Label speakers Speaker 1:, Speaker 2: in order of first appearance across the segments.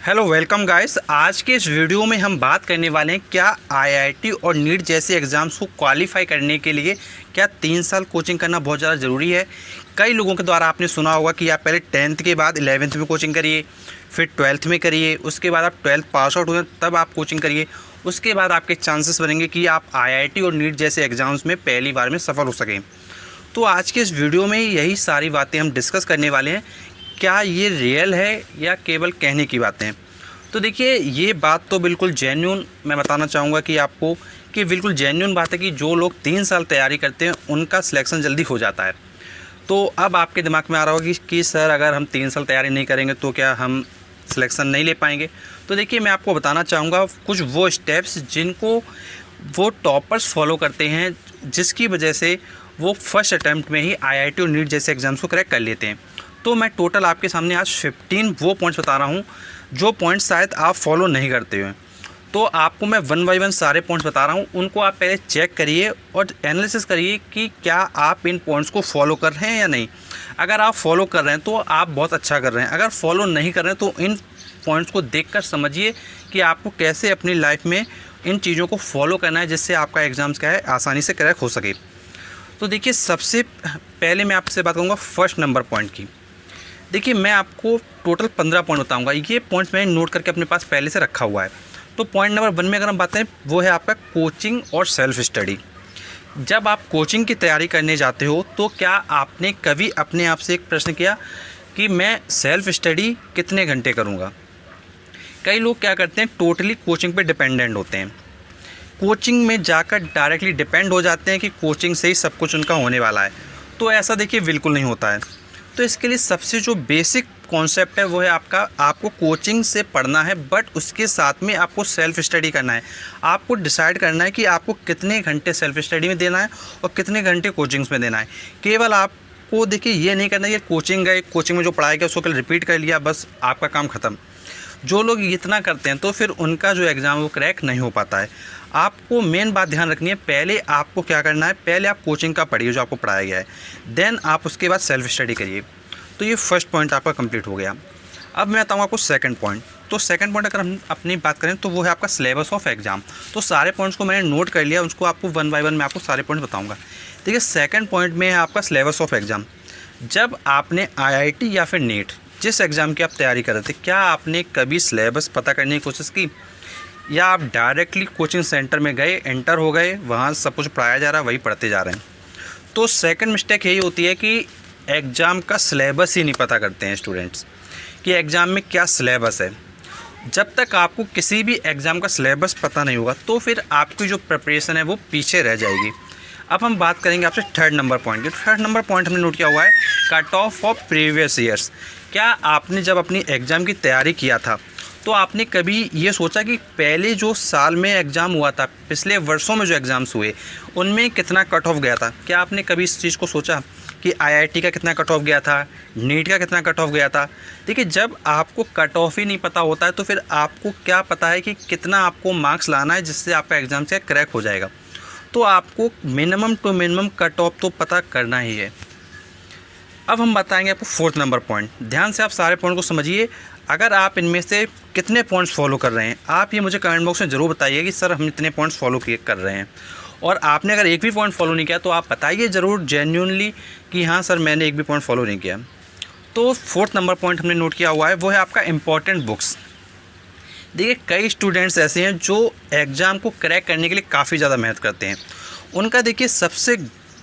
Speaker 1: Hello welcome guys. आज के इस वीडियो में हम बात करने वाले हैं क्या आईआईटी और नीट जैसे एग्ज़ाम्स को क्वालिफाई करने के लिए क्या 3 साल कोचिंग करना बहुत ज़्यादा ज़रूरी है। कई लोगों के द्वारा आपने सुना होगा कि आप पहले 10th के बाद 11th में कोचिंग करिए, फिर 12th में करिए, उसके बाद आप 12th पास आउट हुए तब आप कोचिंग करिए, उसके बाद आपके चांसेस बनेंगे कि आप आईआईटी और नीट जैसे एग्ज़ाम्स में पहली बार में सफल हो सकें। तो आज के इस वीडियो में यही सारी बातें हम डिस्कस करने वाले हैं। क्या ये रियल है या केवल कहने की बातें हैं। तो देखिए, ये बात तो बिल्कुल जेन्युइन मैं बताना चाहूँगा कि आपको कि बिल्कुल जेन्युइन बात है कि जो लोग 3 साल तैयारी करते हैं उनका सिलेक्शन जल्दी हो जाता है। तो अब आपके दिमाग में आ रहा होगा कि सर अगर हम 3 साल तैयारी नहीं करेंगे तो क्या हम सिलेक्शन नहीं ले पाएंगे। तो देखिए, मैं आपको बताना चाहूँगा कुछ वो स्टेप्स जिनको वो टॉपर्स फॉलो करते हैं, जिसकी वजह से वो फर्स्ट अटैम्प्ट में ही आईआईटी और नीट जैसे एग्ज़ाम्स को क्रैक कर लेते हैं। तो मैं टोटल आपके सामने आज 15 वो पॉइंट्स बता रहा हूँ जो पॉइंट्स शायद आप फॉलो नहीं करते हुए। तो आपको मैं 1 बाय 1 सारे पॉइंट्स बता रहा हूँ, उनको आप पहले चेक करिए और एनालिसिस करिए कि क्या आप इन पॉइंट्स को फॉलो कर रहे हैं या नहीं। अगर आप फॉलो कर रहे हैं तो आप बहुत अच्छा कर रहे हैं, अगर फॉलो नहीं कर रहे हैं तो इन पॉइंट्स को देखकर समझिए कि आपको कैसे अपनी लाइफ में इन चीज़ों को फॉलो करना है जिससे आपका एग्ज़ाम्स क्या है आसानी से क्रैक हो सके। तो देखिए, सबसे पहले मैं आपसे बात करूँगा फर्स्ट नंबर पॉइंट की। देखिए, मैं आपको टोटल 15 पॉइंट बताऊंगा। ये पॉइंट्स मैंने नोट करके अपने पास पहले से रखा हुआ है। तो पॉइंट नंबर 1 में अगर हम बात करें वो है आपका कोचिंग और सेल्फ स्टडी। जब आप कोचिंग की तैयारी करने जाते हो तो क्या आपने कभी अपने आप से एक प्रश्न किया कि मैं सेल्फ स्टडी कितने घंटे करूँगा। कई लोग क्या करते हैं, टोटली कोचिंग पर डिपेंडेंट होते हैं, कोचिंग में जाकर डायरेक्टली डिपेंड हो जाते हैं कि कोचिंग से ही सब कुछ उनका होने वाला है। तो ऐसा देखिए बिल्कुल नहीं होता है। तो इसके लिए सबसे जो बेसिक कॉन्सेप्ट है वो है आपको कोचिंग से पढ़ना है, बट उसके साथ में आपको सेल्फ स्टडी करना है। आपको डिसाइड करना है कि आपको कितने घंटे सेल्फ स्टडी में देना है और कितने घंटे कोचिंग्स में देना है। केवल आपको देखिए ये नहीं करना है कि कोचिंग गए, कोचिंग में जो पढ़ाया गया उसको कल रिपीट कर लिया, बस आपका काम ख़त्म। जो लोग इतना करते हैं तो फिर उनका जो एग्ज़ाम वो क्रैक नहीं हो पाता है। आपको मेन बात ध्यान रखनी है, पहले आपको क्या करना है, पहले आप कोचिंग का पढ़िए जो आपको पढ़ाया गया है, देन आप उसके बाद सेल्फ स्टडी करिए। तो ये फर्स्ट पॉइंट आपका कंप्लीट हो गया। अब मैं बताऊँ आपको सेकंड पॉइंट। तो सेकंड पॉइंट अगर हम अपनी बात करें तो वो है आपका सिलेबस ऑफ एग्ज़ाम। तो सारे पॉइंट्स को मैंने नोट कर लिया, उसको आपको 1 बाय 1 मैं आपको सारे पॉइंट्स बताऊँगा। देखिए, सेकेंड पॉइंट में है आपका सिलेबस ऑफ एग्ज़ाम। जब आपने आईआईटी या फिर नीट जिस एग्ज़ाम की आप तैयारी कर रहे थे, क्या आपने कभी सिलेबस पता करने की कोशिश की, या आप डायरेक्टली कोचिंग सेंटर में गए, एंटर हो गए, वहाँ सब कुछ पढ़ाया जा रहा है वही पढ़ते जा रहे हैं। तो सेकंड मिस्टेक यही होती है कि एग्ज़ाम का सिलेबस ही नहीं पता करते हैं स्टूडेंट्स कि एग्ज़ाम में क्या सिलेबस है। जब तक आपको किसी भी एग्ज़ाम का सिलेबस पता नहीं होगा तो फिर आपकी जो प्रिपरेशन है वो पीछे रह जाएगी। अब हम बात करेंगे आपसे थर्ड नंबर पॉइंट की। थर्ड नंबर पॉइंट हमने नोट किया हुआ है cut off of previous years. क्या आपने जब अपनी एग्ज़ाम की तैयारी किया था तो आपने कभी ये सोचा कि पहले जो साल में एग्ज़ाम हुआ था, पिछले वर्षों में जो एग्ज़ाम्स हुए उनमें कितना कट ऑफ गया था। क्या आपने कभी इस चीज़ को सोचा कि आईआईटी का कितना कट ऑफ गया था, नीट का कितना कट ऑफ गया था। देखिए, जब आपको कट ऑफ ही नहीं पता होता है तो फिर आपको क्या पता है कि कितना आपको मार्क्स लाना है जिससे आपका एग्ज़ाम से क्रैक हो जाएगा। तो आपको minimum to minimum cut off तो पता करना ही है। अब हम बताएंगे आपको फोर्थ नंबर पॉइंट। ध्यान से आप सारे पॉइंट को समझिए। अगर आप इनमें से कितने पॉइंट्स फॉलो कर रहे हैं, आप ये मुझे कमेंट बॉक्स में ज़रूर बताइए कि सर हम इतने पॉइंट्स फॉलो कर रहे हैं। और आपने अगर एक भी पॉइंट फॉलो नहीं किया तो आप बताइए ज़रूर जेन्युइनली कि हाँ सर मैंने एक भी पॉइंट फॉलो नहीं किया। तो फोर्थ नंबर पॉइंट हमने नोट किया हुआ है वो है आपका इम्पॉर्टेंट बुक्स। देखिए, कई स्टूडेंट्स ऐसे हैं जो एग्ज़ाम को क्रैक करने के लिए काफ़ी ज़्यादा मेहनत करते हैं। उनका देखिए सबसे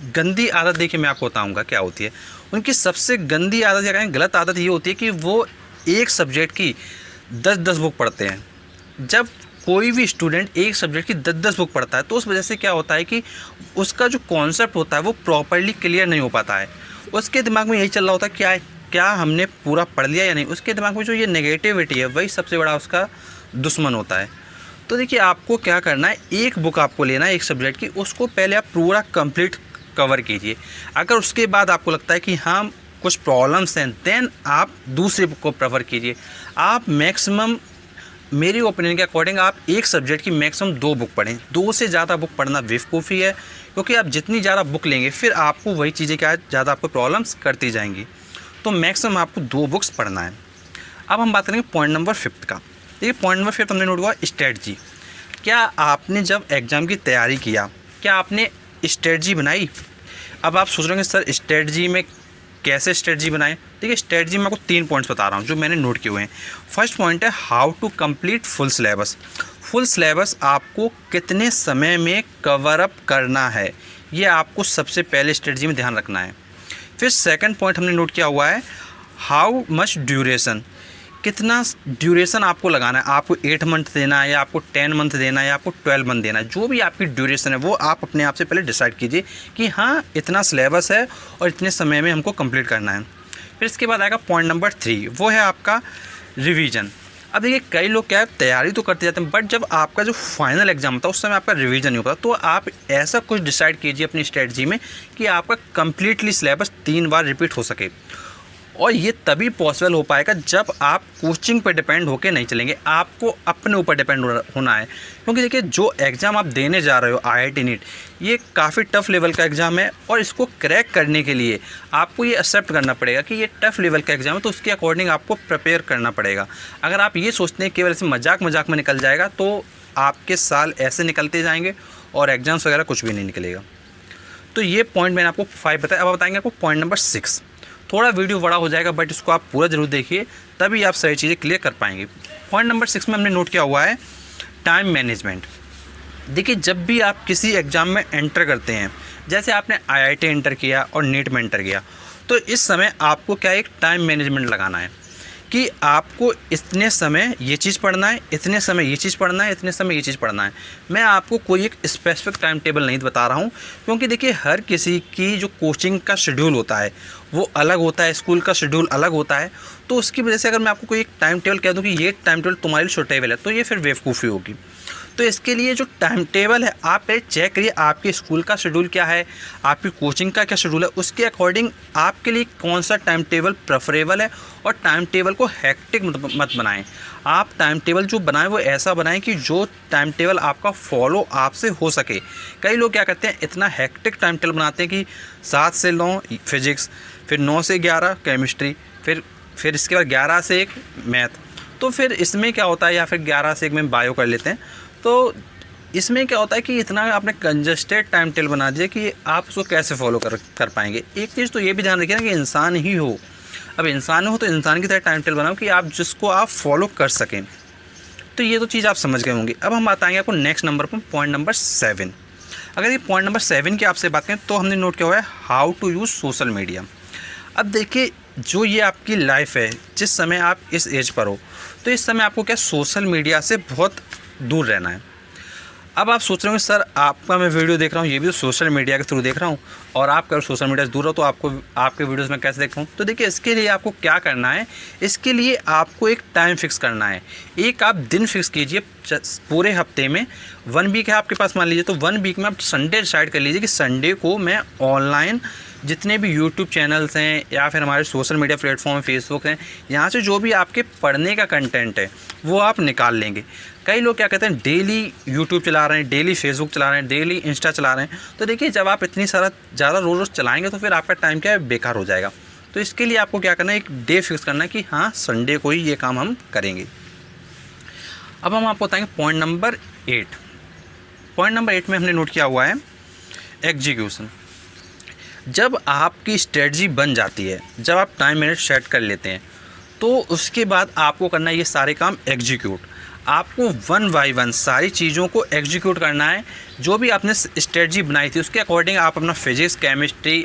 Speaker 1: गंदी आदत, देखिए मैं आपको बताऊंगा क्या होती है। उनकी सबसे गंदी आदत या कहें गलत आदत ये होती है कि वो एक सब्जेक्ट की 10-10 बुक पढ़ते हैं। जब कोई भी स्टूडेंट एक सब्जेक्ट की 10-10 बुक पढ़ता है तो उस वजह से क्या होता है कि उसका जो कॉन्सेप्ट होता है वो प्रॉपर्ली क्लियर नहीं हो पाता है। उसके दिमाग में यही चल रहा होता है क्या हमने पूरा पढ़ लिया या नहीं। उसके दिमाग में जो ये नेगेटिविटी है वही सबसे बड़ा उसका दुश्मन होता है। तो देखिए, आपको क्या करना है, एक बुक आपको लेना है एक सब्जेक्ट की, उसको पहले आप पूरा कंप्लीट कवर कीजिए। अगर उसके बाद आपको लगता है कि हाँ कुछ प्रॉब्लम्स हैं, देन आप दूसरी बुक को प्रेफर कीजिए। आप मैक्सिमम, मेरी ओपिनियन के अकॉर्डिंग, आप एक सब्जेक्ट की मैक्सिमम 2 बुक पढ़ें। 2 से ज़्यादा बुक पढ़ना बेवकूफ़ी है, क्योंकि आप जितनी ज़्यादा बुक लेंगे फिर आपको वही चीज़ें क्या ज़्यादा आपको प्रॉब्लम्स करती जाएंगी। तो मैक्सिमम आपको 2 बुक्स पढ़ना है। अब हम बात करेंगे पॉइंट नंबर 5 का। देखिए पॉइंट नंबर 5 हमने नोट हुआ स्ट्रेटजी। क्या आपने जब एग्ज़ाम की तैयारी किया, क्या आपने स्ट्रेटजी बनाई? अब आप सोच रहे होंगे सर स्ट्रेटजी में कैसे स्ट्रेटजी बनाएं? देखिए स्ट्रेटजी में आपको 3 पॉइंट्स बता रहा हूँ जो मैंने नोट किए हुए हैं। फर्स्ट पॉइंट है how to complete full syllabus. Full syllabus आपको कितने समय में कवर अप करना है, ये आपको सबसे पहले स्ट्रेटजी में ध्यान रखना है। फिर सेकंड पॉइंट हमने नोट किया हुआ है हाउ मच ड्यूरेशन, कितना ड्यूरेशन आपको लगाना है। आपको 8 मंथ देना है या आपको 10 मंथ देना है या आपको 12 मंथ देना है, जो भी आपकी ड्यूरेशन है वो आप अपने आप से पहले डिसाइड कीजिए कि हाँ इतना सिलेबस है और इतने समय में हमको कंप्लीट करना है। फिर इसके बाद आएगा पॉइंट नंबर 3, वो है आपका रिवीजन। अब देखिए कई लोग क्या है तैयारी तो करते जाते हैं, बट जब आपका जो फाइनल एग्जाम होता है उस समय आपका रिवीजन नहीं होता। तो आप ऐसा कुछ डिसाइड कीजिए अपनी स्ट्रेटजी में कि आपका कंप्लीटली सिलेबस 3 बार रिपीट हो सके। और ये तभी पॉसिबल हो पाएगा जब आप कोचिंग पर डिपेंड होकर नहीं चलेंगे, आपको अपने ऊपर डिपेंड होना है। क्योंकि देखिए जो एग्ज़ाम आप देने जा रहे हो IIT नीट, ये काफ़ी टफ़ लेवल का एग्ज़ाम है और इसको क्रैक करने के लिए आपको ये एक्सेप्ट करना पड़ेगा कि ये टफ़ लेवल का एग्ज़ाम है, तो उसके अकॉर्डिंग आपको प्रिपेयर करना पड़ेगा। अगर आप ये सोचते हैं केवल ऐसे मजाक में निकल जाएगा तो आपके साल ऐसे निकलते जाएंगे और एग्ज़ाम्स वगैरह कुछ भी नहीं निकलेगा। तो ये पॉइंट मैंने आपको 5 बताया। अब बताएंगे आपको पॉइंट नंबर 6। थोड़ा वीडियो बड़ा हो जाएगा बट इसको आप पूरा ज़रूर देखिए, तभी आप सारी चीज़ें क्लियर कर पाएंगे। पॉइंट नंबर 6 में हमने नोट किया हुआ है टाइम मैनेजमेंट। देखिए जब भी आप किसी एग्ज़ाम में एंटर करते हैं, जैसे आपने IIT एंटर किया और नीट में एंटर किया, तो इस समय आपको क्या एक टाइम मैनेजमेंट लगाना है कि आपको इतने समय ये चीज़ पढ़ना है, इतने समय ये चीज़ पढ़ना है, इतने समय ये चीज़ पढ़ना है। मैं आपको कोई एक स्पेसिफिक टाइम टेबल नहीं बता रहा हूँ, क्योंकि देखिए हर किसी की जो कोचिंग का शेड्यूल होता है वो अलग होता है, स्कूल का शेड्यूल अलग होता है। तो उसकी वजह से अगर मैं आपको कोई एक टाइम टेबल कह दूँ कि ये टाइम टेबल तुम्हारे लिए सूटेबल है, तो ये फिर बेवकूफ़ी होगी। तो इसके लिए जो टाइम टेबल है आप पहले चेक करिए आपके स्कूल का शेड्यूल क्या है, आपकी कोचिंग का क्या शेड्यूल है, उसके अकॉर्डिंग आपके लिए कौन सा टाइम टेबल प्रेफरेबल है। और टाइम टेबल को हैक्टिक मत बनाएं। आप टाइम टेबल जो बनाएं वो ऐसा बनाएं कि जो टाइम टेबल आपका फॉलो आपसे हो सके। कई लोग क्या करते हैं इतना हैक्टिक टाइम टेबल बनाते हैं कि 7 से 9 फिजिक्स, फिर 9 से 11 केमिस्ट्री, फिर इसके बाद 11 से 1 मैथ। तो फिर इसमें क्या होता है, या फिर 11 से 1 में बायो कर लेते हैं। तो इसमें क्या होता है कि इतना आपने कंजस्टेड टाइम टेबल बना दिया कि आप उसको कैसे फॉलो कर पाएंगे। एक चीज़ तो ये भी ध्यान रखिए ना कि इंसान ही हो, अब इंसान हो तो इंसान की तरह टाइम टेबल बनाओ कि आप जिसको आप फॉलो कर सकें। तो ये तो चीज़ आप समझ गए होंगे। अब हम बताएंगे आपको नेक्स्ट नंबर पर, पॉइंट नंबर 7। अगर ये पॉइंट नंबर 7 की आपसे बात करें तो हमने नोट किया हुआ है how to use social media. अब देखिए जो ये आपकी लाइफ है, जिस समय आप इस एज पर हो, तो इस समय आपको क्या सोशल मीडिया से बहुत दूर रहना है। अब आप सोच रहे होंगे सर आपका मैं वीडियो देख रहा हूँ ये भी तो सोशल मीडिया के थ्रू देख रहा हूँ, और आप अगर सोशल मीडिया से दूर हो तो आपको आपके वीडियोस में कैसे देख रहा हूँ। तो देखिए इसके लिए आपको क्या करना है, इसके लिए आपको एक टाइम फिक्स करना है। एक आप दिन फिक्स कीजिए पूरे हफ्ते में। 1 वीक है आपके पास मान लीजिए, तो 1 वीक में आप संडे डिसाइड कर लीजिए कि संडे को मैं ऑनलाइन जितने भी यूट्यूब चैनल्स हैं या फिर हमारे सोशल मीडिया प्लेटफॉर्म फेसबुक हैं, यहाँ से जो भी आपके पढ़ने का कंटेंट है वो आप निकाल लेंगे। कई लोग क्या कहते हैं डेली यूट्यूब चला रहे हैं, डेली फेसबुक चला रहे हैं, डेली इंस्टा चला रहे हैं। तो देखिए जब आप इतनी ज़्यादा रोज़ चलाएंगे तो फिर आपका टाइम क्या है बेकार हो जाएगा। तो इसके लिए आपको क्या करना है, एक डे फिक्स करना है कि हाँ संडे को ही ये काम हम करेंगे। अब हम आपको बताएंगे पॉइंट नंबर 8। पॉइंट नंबर 8 में हमने नोट किया हुआ है एग्जीक्यूशन। जब आपकी स्ट्रेटजी बन जाती है, जब आप टाइम मैनेज सेट कर लेते हैं, तो उसके बाद आपको करना है ये सारे काम एग्जीक्यूट। आपको 1 बाय 1 सारी चीज़ों को एग्जीक्यूट करना है। जो भी आपने स्ट्रेटजी बनाई थी उसके अकॉर्डिंग आप अपना फिजिक्स, केमिस्ट्री,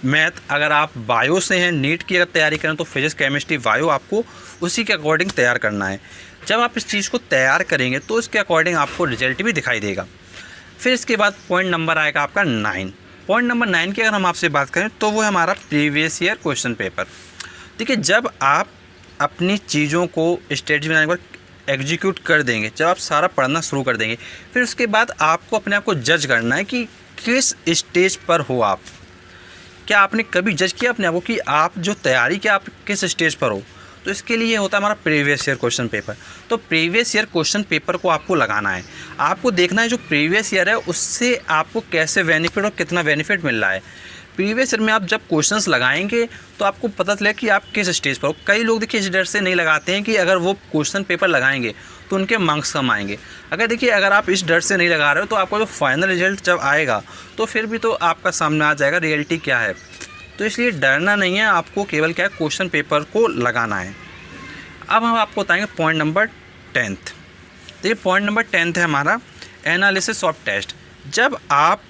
Speaker 1: मैथ, अगर आप बायो से हैं, नीट की अगर तैयारी करें तो फिजिक्स, केमिस्ट्री, बायो आपको उसी के अकॉर्डिंग तैयार करना है। जब आप इस चीज़ को तैयार करेंगे तो इसके अकॉर्डिंग आपको रिजल्ट भी दिखाई देगा। फिर इसके बाद पॉइंट नंबर आएगा आपका 9। पॉइंट नंबर 9 की अगर हम आपसे बात करें तो वो है हमारा प्रीवियस ईयर क्वेश्चन पेपर। देखिए जब आप अपनी चीज़ों को स्ट्रेटजी बनाने के बाद एग्जीक्यूट कर देंगे, जब आप सारा पढ़ना शुरू कर देंगे, फिर उसके बाद आपको अपने आप को जज करना है कि किस स्टेज पर हो आप। क्या आपने कभी जज किया अपने आप को कि आप जो तैयारी किया आप किस स्टेज पर हो। तो इसके लिए होता है हमारा प्रीवियस ईयर क्वेश्चन पेपर। तो प्रीवियस ईयर क्वेश्चन पेपर को आपको लगाना है, आपको देखना है जो प्रीवियस ईयर है उससे आपको कैसे बेनिफिट और कितना बेनिफिट मिल रहा है। प्रीवियस ईयर में आप जब क्वेश्चंस लगाएंगे तो आपको पता चले कि आप किस स्टेज पर हो। कई लोग देखिए इस डर से नहीं लगाते हैं कि अगर वो क्वेश्चन पेपर लगाएंगे तो उनके मार्क्स कम आएंगे। अगर आप इस डर से नहीं लगा रहे हो तो आपका जो फाइनल रिजल्ट जब आएगा तो फिर भी तो आपका सामने आ जाएगा रियलिटी क्या है। तो इसलिए डरना नहीं है, आपको केवल क्या है क्वेश्चन पेपर को लगाना है। अब हम आपको बताएंगे पॉइंट नंबर 10th। देखिए पॉइंट नंबर 10th है हमारा एनालिसिस ऑफ टेस्ट। जब आप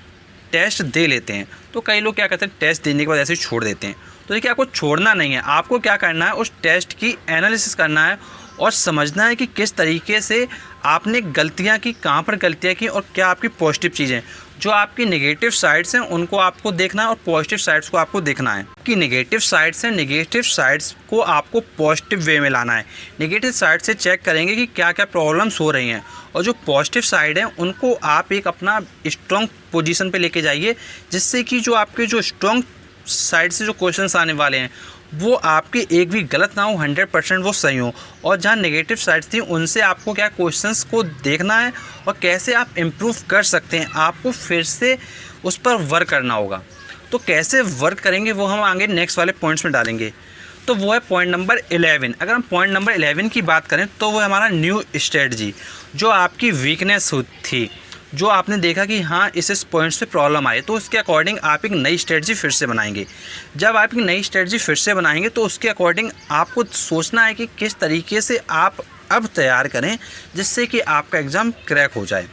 Speaker 1: टेस्ट दे लेते हैं तो कई लोग क्या करते हैं टेस्ट देने के बाद ऐसे ही छोड़ देते हैं। तो देखिए आपको छोड़ना नहीं है, आपको क्या करना है उस टेस्ट की एनालिसिस करना है और समझना है कि किस तरीके से आपने गलतियां की, कहां पर गलतियां की और क्या आपकी पॉजिटिव चीज़ें। जो आपकी नेगेटिव साइड्स हैं उनको आपको देखना है और पॉजिटिव साइड्स को आपको देखना है। कि नेगेटिव साइड्स हैं, नेगेटिव साइड्स को आपको पॉजिटिव वे में लाना है। नेगेटिव साइड से चेक करेंगे कि क्या क्या प्रॉब्लम्स हो रही हैं और जो पॉजिटिव साइड है उनको आप एक अपना स्ट्रॉन्ग पोजीशन पे लेके जाइए, जिससे कि जो आपके जो स्ट्रॉन्ग साइड से जो क्वेश्चंस आने वाले हैं वो आपके एक भी गलत ना हो, 100% वो सही हो। और जहाँ नेगेटिव साइड्स थी उनसे आपको क्या क्वेश्चंस को देखना है और कैसे आप इम्प्रूव कर सकते हैं, आपको फिर से उस पर वर्क करना होगा। तो कैसे वर्क करेंगे वो हम आगे नेक्स्ट वाले पॉइंट्स में डालेंगे। तो वो है पॉइंट नंबर 11। अगर हम पॉइंट नंबर 11 की बात करें तो वो है हमारा न्यू स्ट्रेटजी। जो आपकी वीकनेस थी, जो आपने देखा कि हाँ इस पॉइंट्स पे प्रॉब्लम आए, तो उसके अकॉर्डिंग आप एक नई स्ट्रेटजी फिर से बनाएंगे। जब आप एक नई स्ट्रेटजी फिर से बनाएंगे तो उसके अकॉर्डिंग आपको सोचना है कि किस तरीके से आप अब तैयार करें जिससे कि आपका एग्ज़ाम क्रैक हो जाए।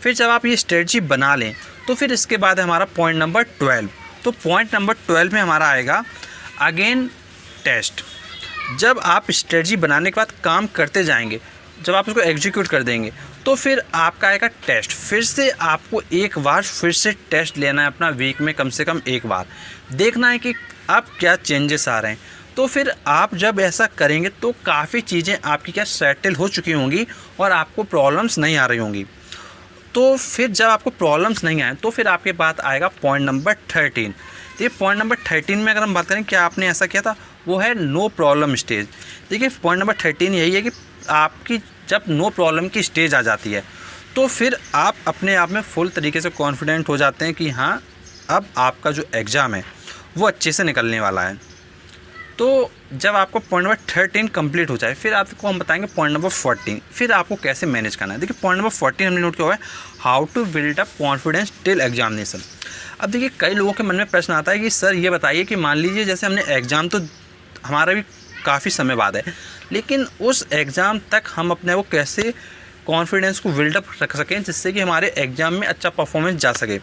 Speaker 1: फिर जब आप ये स्ट्रेटजी बना लें तो फिर इसके बाद है हमारा पॉइंट नंबर 12। तो पॉइंट नंबर 12 में हमारा आएगा अगेन टेस्ट। जब आप स्ट्रेटजी बनाने के बाद काम करते जाएंगे, जब आप उसको एग्जीक्यूट कर देंगे तो फिर आपका आएगा टेस्ट। फिर से आपको एक बार फिर से टेस्ट लेना है अपना, वीक में कम से कम एक बार देखना है कि अब क्या चेंजेस आ रहे हैं। तो फिर आप जब ऐसा करेंगे तो काफ़ी चीज़ें आपकी क्या सेटल हो चुकी होंगी और आपको प्रॉब्लम्स नहीं आ रही होंगी। तो फिर जब आपको प्रॉब्लम्स नहीं आए तो फिर आपके पास आएगा पॉइंट नंबर 13। ये पॉइंट नंबर 13 में अगर हम बात करें क्या आपने ऐसा किया था, वो है नो प्रॉब्लम स्टेज। देखिए पॉइंट नंबर 13 यही है कि आपकी जब नो प्रॉब्लम की स्टेज आ जाती है तो फिर आप अपने आप में फुल तरीके से कॉन्फिडेंट हो जाते हैं कि हाँ अब आपका जो एग्ज़ाम है वो अच्छे से निकलने वाला है। तो जब आपको पॉइंट नंबर 13 कंप्लीट हो जाए फिर आपको हम बताएंगे पॉइंट नंबर 14, फिर आपको कैसे मैनेज करना है। देखिए पॉइंट नंबर 14 हमने नोट किया हुआ है how to build up confidence till examination. अब देखिए कई लोगों के मन में प्रश्न आता है कि सर ये बताइए कि मान लीजिए जैसे हमने एग्ज़ाम तो हमारा भी काफ़ी समय बाद है, लेकिन उस एग्ज़ाम तक हम अपने को कैसे कॉन्फिडेंस को बिल्डअप रख सकें जिससे कि हमारे एग्ज़ाम में अच्छा परफॉर्मेंस जा सके।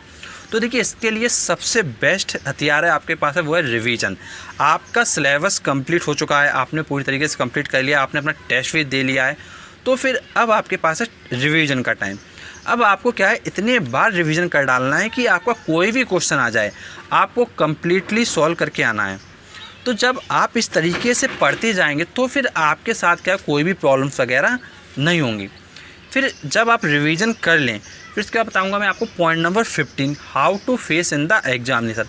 Speaker 1: तो देखिए इसके लिए सबसे बेस्ट हथियार है आपके पास है, वो है रिवीजन। आपका सिलेबस कंप्लीट हो चुका है, आपने पूरी तरीके से कंप्लीट कर लिया, आपने अपना टेस्ट भी दे लिया है, तो फिर अब आपके पास है रिवीजन का टाइम। अब आपको क्या है इतने बार रिवीजन कर डालना है कि आपका कोई भी क्वेश्चन आ जाए आपको कम्प्लीटली सॉल्व करके आना है। तो जब आप इस तरीके से पढ़ते जाएंगे तो फिर आपके साथ क्या कोई भी प्रॉब्लम्स वगैरह नहीं होंगी। फिर जब आप रिवीजन कर लें फिर इसके बाद बताऊंगा मैं आपको point number 15 how to face in the examination.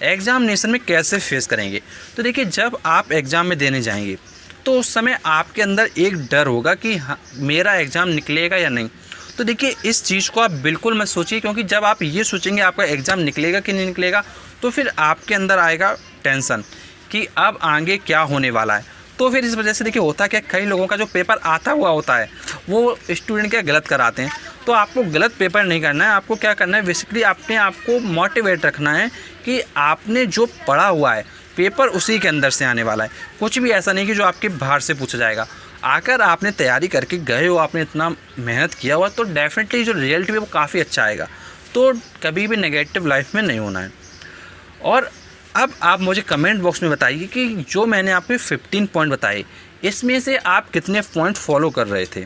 Speaker 1: Examination में कैसे फेस करेंगे। तो देखिए जब आप एग्ज़ाम में देने जाएंगे तो उस समय आपके अंदर एक डर होगा कि हाँ मेरा एग्ज़ाम निकलेगा या नहीं। तो देखिए इस चीज़ को आप बिल्कुल मत सोचिए, क्योंकि जब आप ये सोचेंगे आपका एग्ज़ाम निकलेगा कि नहीं निकलेगा तो फिर आपके अंदर आएगा टेंशन कि अब आगे क्या होने वाला है। तो फिर इस वजह से देखिए होता क्या, कई लोगों का जो पेपर आता हुआ होता है वो स्टूडेंट क्या गलत कराते हैं। तो आपको गलत पेपर नहीं करना है, आपको क्या करना है बेसिकली अपने आप को मोटिवेट रखना है कि आपने जो पढ़ा हुआ है पेपर उसी के अंदर से आने वाला है। कुछ भी ऐसा नहीं कि जो आपके बाहर से पूछा जाएगा। आकर आपने तैयारी करके गए हो, आपने इतना मेहनत किया हुआ, तो डेफिनेटली जो रिजल्ट भी वो काफ़ी अच्छा आएगा। तो कभी भी नेगेटिव लाइफ में नहीं होना है। और अब आप मुझे कमेंट बॉक्स में बताइए कि जो मैंने आपको 15 पॉइंट बताए इसमें से आप कितने पॉइंट फॉलो कर रहे थे।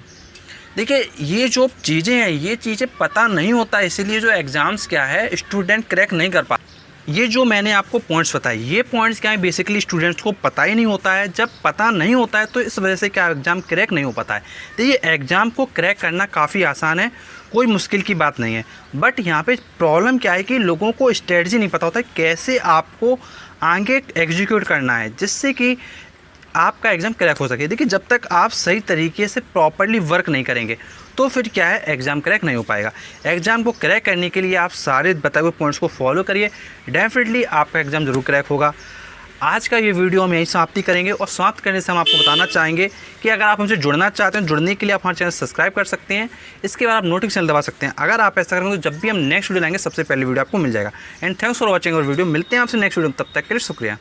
Speaker 1: देखिए ये जो चीज़ें हैं ये चीज़ें पता नहीं होता, इसीलिए जो एग्ज़ाम्स क्या है स्टूडेंट क्रैक नहीं कर पाता। ये जो मैंने आपको पॉइंट्स बताए ये पॉइंट्स क्या है बेसिकली स्टूडेंट्स को पता ही नहीं होता है। जब पता नहीं होता है तो इस वजह से क्या एग्ज़ाम क्रैक नहीं हो पाता है। तो ये एग्ज़ाम को क्रैक करना काफ़ी आसान है, कोई मुश्किल की बात नहीं है। बट यहाँ पे प्रॉब्लम क्या है कि लोगों को स्ट्रेटजी नहीं पता होता है कैसे आपको आगे एग्जीक्यूट करना है, जिससे कि आपका एग्ज़ाम क्रैक हो सके। देखिए, जब तक आप सही तरीके से प्रॉपर्ली वर्क नहीं करेंगे तो फिर क्या है, एग्ज़ाम क्रैक नहीं हो पाएगा। एग्ज़ाम को क्रैक करने के लिए आप सारे बताए हुए पॉइंट्स को फॉलो करिए, डेफिनेटली आपका एग्ज़ाम ज़रूर क्रैक होगा। आज का ये वीडियो हम यहीं समाप्ति करेंगे और समाप्त करने से हम आपको बताना चाहेंगे कि अगर आप हमसे जुड़ना चाहते हैं, जुड़ने के लिए आप हमारे चैनल सब्सक्राइब कर सकते हैं। इसके बाद आप नोटिफिकेशन दबा सकते हैं। अगर आप ऐसा करेंगे तो जब भी हम नेक्स्ट वीडियो लाएंगे सबसे पहले वीडियो आपको मिल जाएगा। एंड थैंक्स फॉर वॉचिंग और वीडियो। मिलते हैं आपसे नेक्स्ट वीडियो में, तब तक के लिए शुक्रिया।